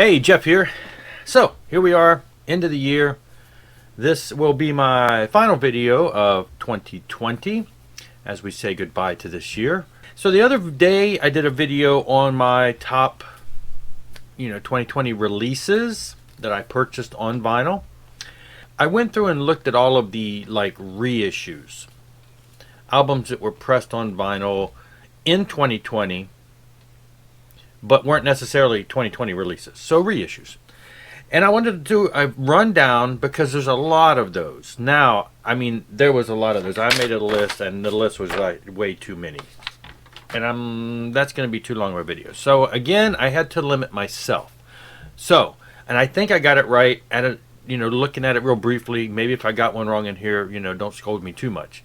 Hey, Jeff here. So, here we are, end of the year. This will be my final video of 2020 as we say goodbye to this year. So the other day I did a video on my top 2020 releases that I purchased on vinyl. I went through and looked at all of the reissues, albums that were pressed on vinyl in 2020 but weren't necessarily 2020 releases, so reissues. And I wanted to do a rundown because there's a lot of those. Now, I mean, there was a lot of those. I made a list, and the list was way too many. And that's going to be too long of a video. So again, I had to limit myself. So, and I think I got it right at looking at it real briefly. Maybe if I got one wrong in here, don't scold me too much.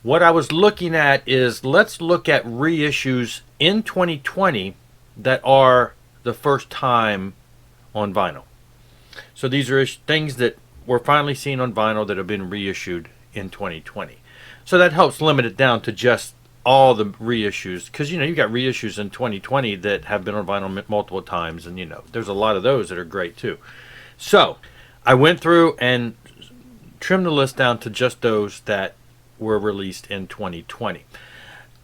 What I was looking at is, let's look at reissues in 2020 that are the first time on vinyl. So these are things that we're finally seeing on vinyl that have been reissued in 2020. So that helps limit it down to just all the reissues, because you got reissues in 2020 that have been on vinyl multiple times, and there's a lot of those that are great too. So I went through and trimmed the list down to just those that were released in 2020.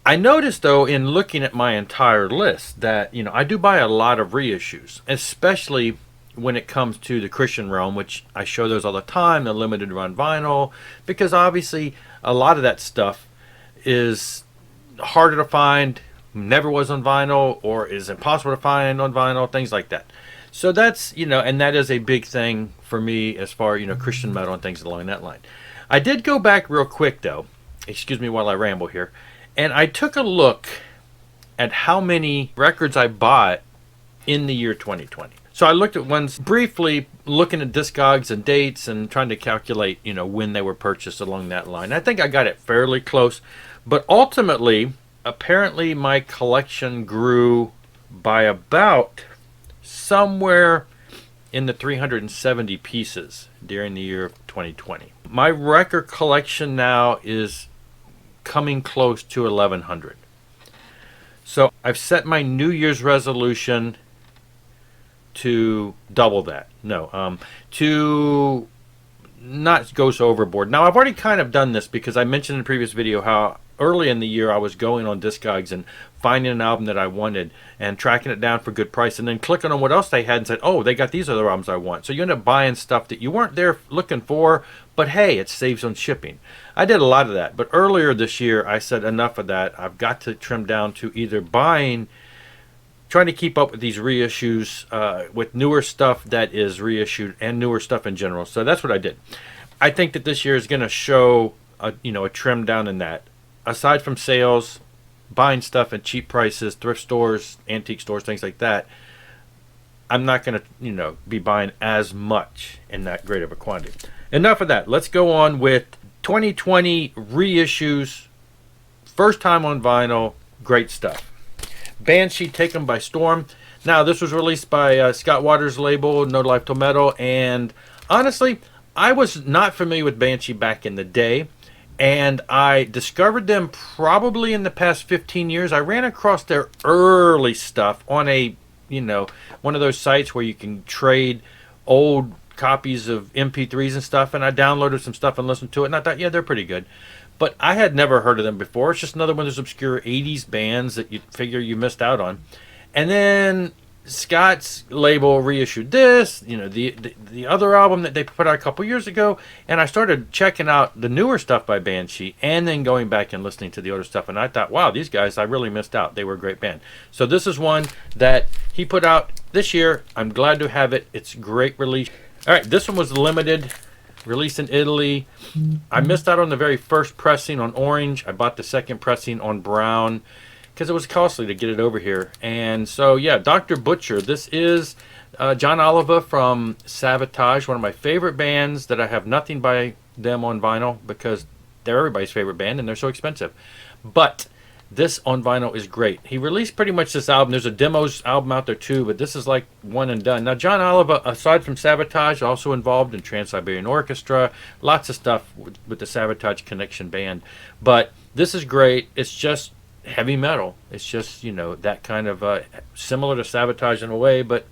I noticed, though, in looking at my entire list that, I do buy a lot of reissues, especially when it comes to the Christian realm, which I show those all the time, the limited run vinyl, because obviously a lot of that stuff is harder to find, never was on vinyl, or is impossible to find on vinyl, things like that. So that's, and that is a big thing for me as far, Christian metal and things along that line. I did go back real quick, though, excuse me while I ramble here, and I took a look at how many records I bought in the year 2020. So I looked at ones briefly, looking at Discogs and dates and trying to calculate, when they were purchased along that line. I think I got it fairly close. But ultimately, apparently my collection grew by about somewhere in the 370 pieces during the year of 2020. My record collection now is coming close to 1,100. So I've set my New Year's resolution to double that. No, to not go so overboard. Now, I've already kind of done this because I mentioned in a previous video how early in the year I was going on Discogs and finding an album that I wanted and tracking it down for good price and then clicking on what else they had and said, oh, they got these other albums I want. So you end up buying stuff that you weren't there looking for, but hey, it saves on shipping. I did a lot of that, but earlier this year I said enough of that. I've got to trim down to either trying to keep up with these reissues with newer stuff that is reissued and newer stuff in general. So that's what I did. I think that this year is going to show a trim down in that. Aside from sales, buying stuff at cheap prices, thrift stores, antique stores, things like that, I'm not going to be buying as much in that great of a quantity. Enough of that. Let's go on with 2020 reissues. First time on vinyl. Great stuff. Banshee, Take 'Em by Storm. Now, this was released by Scott Waters' label, No Life Till Metal, and honestly, I was not familiar with Banshee back in the day, and I discovered them probably in the past 15 years. I ran across their early stuff on a, one of those sites where you can trade old copies of MP3s and stuff, and I downloaded some stuff and listened to it, and I thought, yeah, they're pretty good. But I had never heard of them before. It's just another one of those obscure 80s bands that you figure you missed out on. And then Scott's label reissued this, the other album that they put out a couple years ago, and I started checking out the newer stuff by Banshee and then going back and listening to the older stuff, and I thought, wow, these guys, I really missed out. They were a great band. So this is one that he put out this year. I'm glad to have it. It's a great release. All right, this one was limited. Released in Italy. I missed out on the very first pressing on orange. I bought the second pressing on brown because it was costly to get it over here. And so, yeah, Dr. Butcher. This is John Oliver from Savatage, one of my favorite bands that I have nothing by them on vinyl because they're everybody's favorite band and they're so expensive. But this on vinyl is great. He released pretty much this album. There's a demos album out there too, but this is like one and done. Now, John Oliver, aside from Savatage, also involved in Trans-Siberian Orchestra. Lots of stuff with the Savatage Connection band. But this is great. It's just heavy metal. It's just, that kind of similar to Savatage in a way, but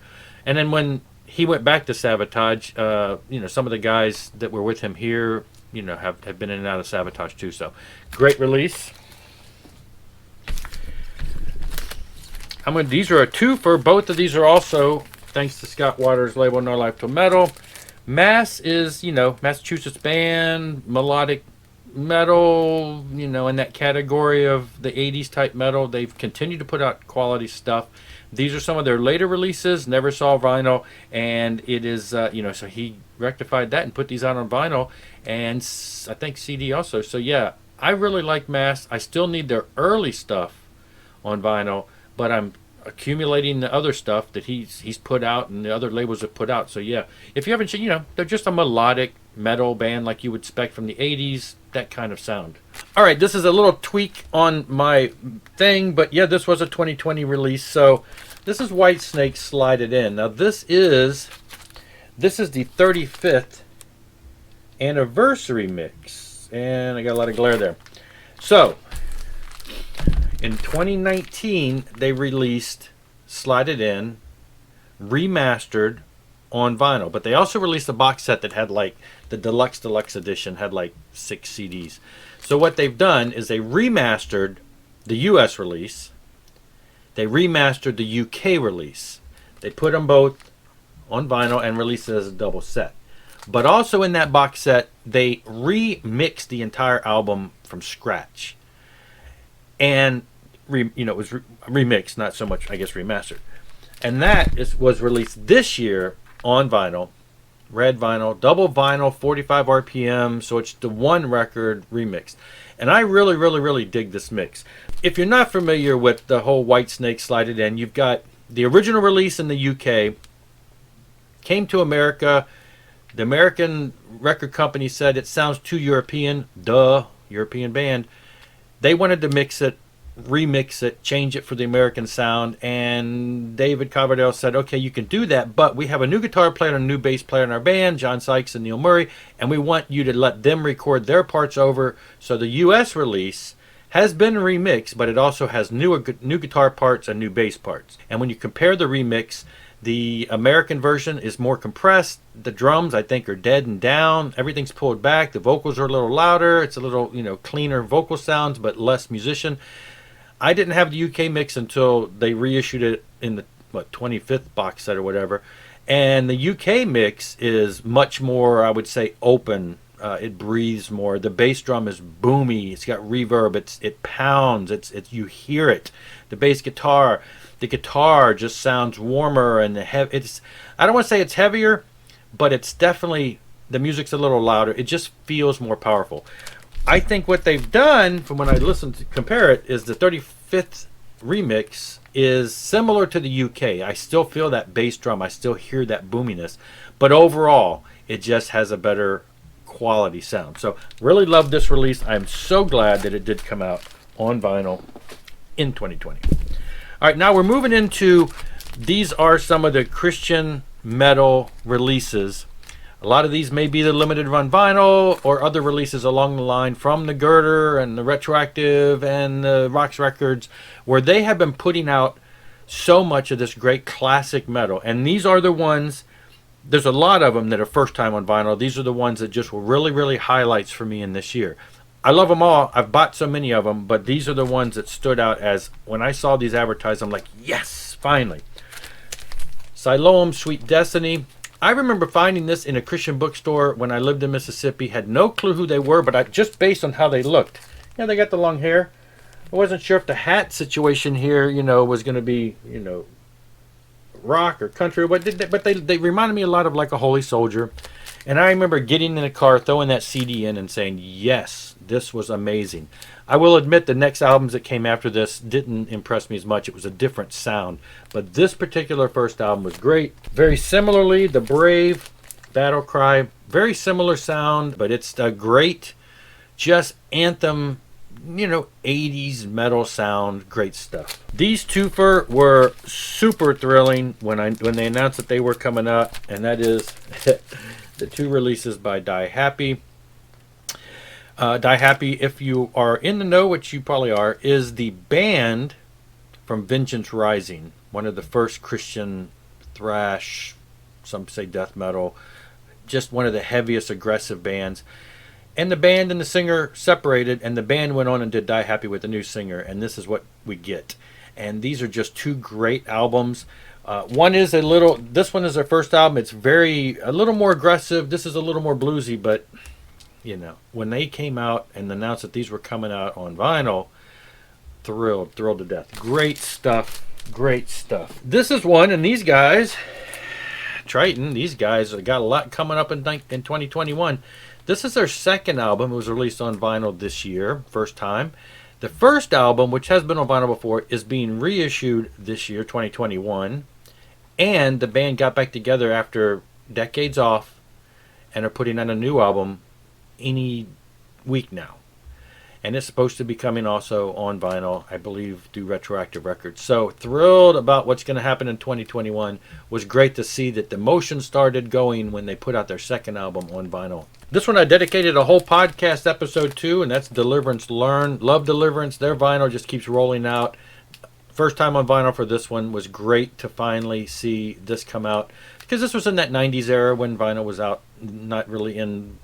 And then when he went back to Sabotage, some of the guys that were with him here, have been in and out of Sabotage too. So great release. These are a twofer. Both of these are also thanks to Scott Waters' label No Life Till Metal. Mass is, Massachusetts band, melodic metal, in that category of the 80s type metal. They've continued to put out quality stuff. These are some of their later releases, never saw vinyl, and it is, so he rectified that and put these out on vinyl, and I think CD also. So yeah, I really like Mass. I still need their early stuff on vinyl, but I'm accumulating the other stuff that he's put out and the other labels have put out. So yeah, if you haven't seen, they're just a melodic metal band like you would expect from the 80s, that kind of sound. All right, this is a little tweak on my thing, but yeah, this was a 2020 release. So this is Whitesnake Slided In. Now this is the 35th anniversary mix, and I got a lot of glare there. So in 2019, they released Slide It In, remastered on vinyl. But they also released a box set that had like the deluxe edition, had like 6 CDs. So what they've done is they remastered the US release. They remastered the UK release. They put them both on vinyl and released it as a double set. But also in that box set, they remixed the entire album from scratch. And it was remixed, not so much, I guess, remastered. And that was released this year on vinyl, red vinyl, double vinyl, 45 RPM. So it's the one record remixed. And I really, really, really dig this mix. If you're not familiar with the whole Whitesnake Slide It In, you've got the original release in the UK, came to America. The American record company said it sounds too European. Duh, European band. They wanted to remix it, change it for the American sound, and David Coverdale said, okay, you can do that, but we have a new guitar player and a new bass player in our band, John Sykes and Neil Murray, and we want you to let them record their parts over. So the US release has been remixed, but it also has new guitar parts and new bass parts. And when you compare the remix, the American version is more compressed. The drums, I think, are dead and down. Everything's pulled back. The vocals are a little louder. It's a little, cleaner vocal sounds, but less musician. I didn't have the UK mix until they reissued it in the 25th box set or whatever. And the UK mix is much more, I would say, open. It breathes more. The bass drum is boomy. It's got reverb. It pounds. It's you hear it. The bass guitar. The guitar just sounds warmer and it's. I don't want to say it's heavier, but it's definitely, the music's a little louder. It just feels more powerful. I think what they've done, from when I compare it, is the 35th remix is similar to the UK. I still feel that bass drum. I still hear that boominess, but overall, it just has a better quality sound. So really love this release. I'm so glad that it did come out on vinyl in 2020. All right, now we're moving into, these are some of the Christian metal releases. A lot of these may be the limited run vinyl or other releases along the line from the Girder and the Retroactive and the Rocks Records, where they have been putting out so much of this great classic metal. And these are the ones, there's a lot of them that are first time on vinyl. These are the ones that just were really, really highlights for me in this year. I love them all. I've bought so many of them, but these are the ones that stood out as, when I saw these advertised, I'm like, yes, finally. Siloam, Sweet Destiny. I remember finding this in a Christian bookstore when I lived in Mississippi. Had no clue who they were, but just based on how they looked. Yeah, they got the long hair. I wasn't sure if the hat situation here, was going to be, rock or country, but they reminded me a lot of like a Holy Soldier. And I remember getting in the car, throwing that CD in and saying, yes, this was amazing. I will admit the next albums that came after this didn't impress me as much. It was a different sound. But this particular first album was great. Very similarly, The Brave, Battle Cry, very similar sound, but it's a great, just anthem, 80s metal sound, great stuff. These twofer were super thrilling when they announced that they were coming up, and that is the two releases by Die Happy. Die Happy, if you are in the know, which you probably are, is the band from Vengeance Rising, one of the first Christian thrash, some say death metal, just one of the heaviest aggressive bands. And the band and the singer separated, and the band went on and did Die Happy with the new singer, and this is what we get. And these are just two great albums. This one is their first album. It's a little more aggressive. This is a little more bluesy, but when they came out and announced that these were coming out on vinyl, thrilled to death. Great stuff. This is one, and these guys, Triton, these guys have got a lot coming up in 2021. This is their second album. It was released on vinyl this year, first time. The first album, which has been on vinyl before, is being reissued this year, 2021. And the band got back together after decades off and are putting out a new album any week now. And it's supposed to be coming also on vinyl, I believe, through Retroactive Records. So thrilled about what's going to happen in 2021. Was great to see that the motion started going when they put out their second album on vinyl. This one I dedicated a whole podcast episode to, and that's Deliverance Learn. Love Deliverance. Their vinyl just keeps rolling out. First time on vinyl for this one. Was great to finally see this come out, because this was in that 90s era when vinyl was out, not really in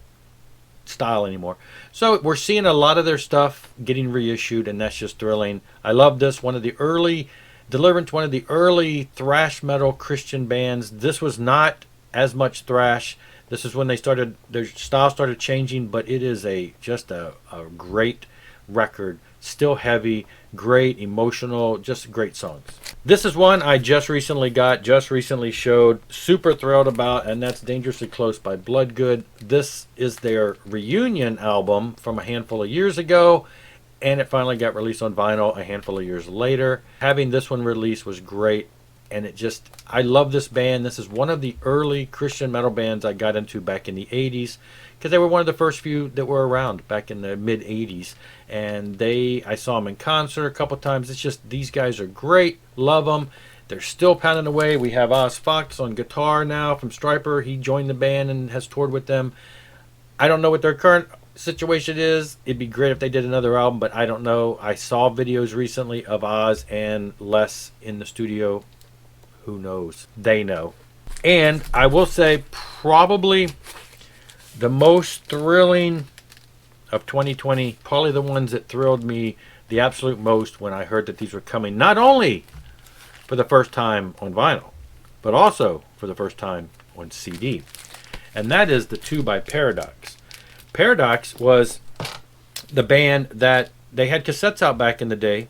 style anymore. So we're seeing a lot of their stuff getting reissued, and that's just thrilling. I love this. Deliverance, one of the early thrash metal Christian bands. This was not as much thrash. This is when their style started changing, but it is just a great record. Still heavy, great, emotional, just great songs. This is one I just recently showed, super thrilled about, and that's Dangerously Close by Bloodgood. This is their reunion album from a handful of years ago, and it finally got released on vinyl a handful of years later. Having this one released was great, and I love this band. This is one of the early Christian metal bands I got into back in the 80s, because they were one of the first few that were around back in the mid 80s. And I saw them in concert a couple times. It's just, these guys are great. Love them. They're still pounding away. We have Oz Fox on guitar now from Striper. He joined the band and has toured with them. I don't know what their current situation is. It'd be great if they did another album, but I don't know. I saw videos recently of Oz and Les in the studio. Who knows? They know. And I will say, probably the most thrilling of 2020, probably the ones that thrilled me the absolute most when I heard that these were coming, not only for the first time on vinyl, but also for the first time on CD. And that is the 2 by Paradox. Paradox was the band that they had cassettes out back in the day.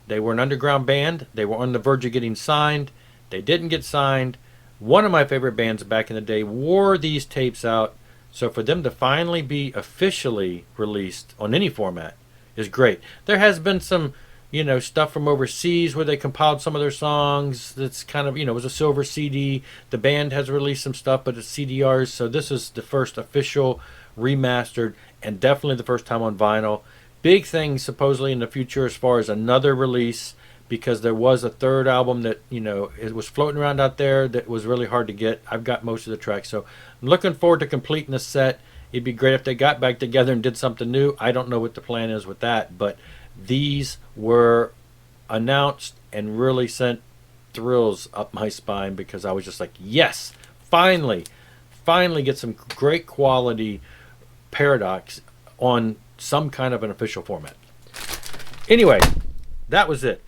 They were an underground band. They were on the verge of getting signed. They didn't get signed. One of my favorite bands back in the day wore these tapes out. So for them to finally be officially released on any format is great. There has been some, stuff from overseas where they compiled some of their songs. That's kind of, it was a silver CD. The band has released some stuff, but it's CDRs. So this is the first official remastered, and definitely the first time on vinyl. Big things supposedly in the future as far as another release, because there was a third album that, it was floating around out there that was really hard to get. I've got most of the tracks. So I'm looking forward to completing the set. It'd be great if they got back together and did something new. I don't know what the plan is with that, but these were announced and really sent thrills up my spine, because I was just like, yes, finally get some great quality Paradox on some kind of an official format. Anyway, that was it.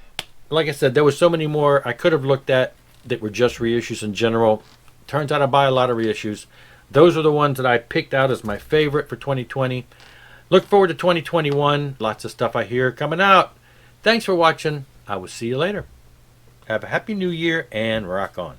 Like I said, there was so many more I could have looked at that were just reissues in general. Turns out I buy a lot of reissues. Those are the ones that I picked out as my favorite for 2020. Look forward to 2021. Lots of stuff I hear coming out. Thanks for watching. I will see you later. Have a happy new year and rock on.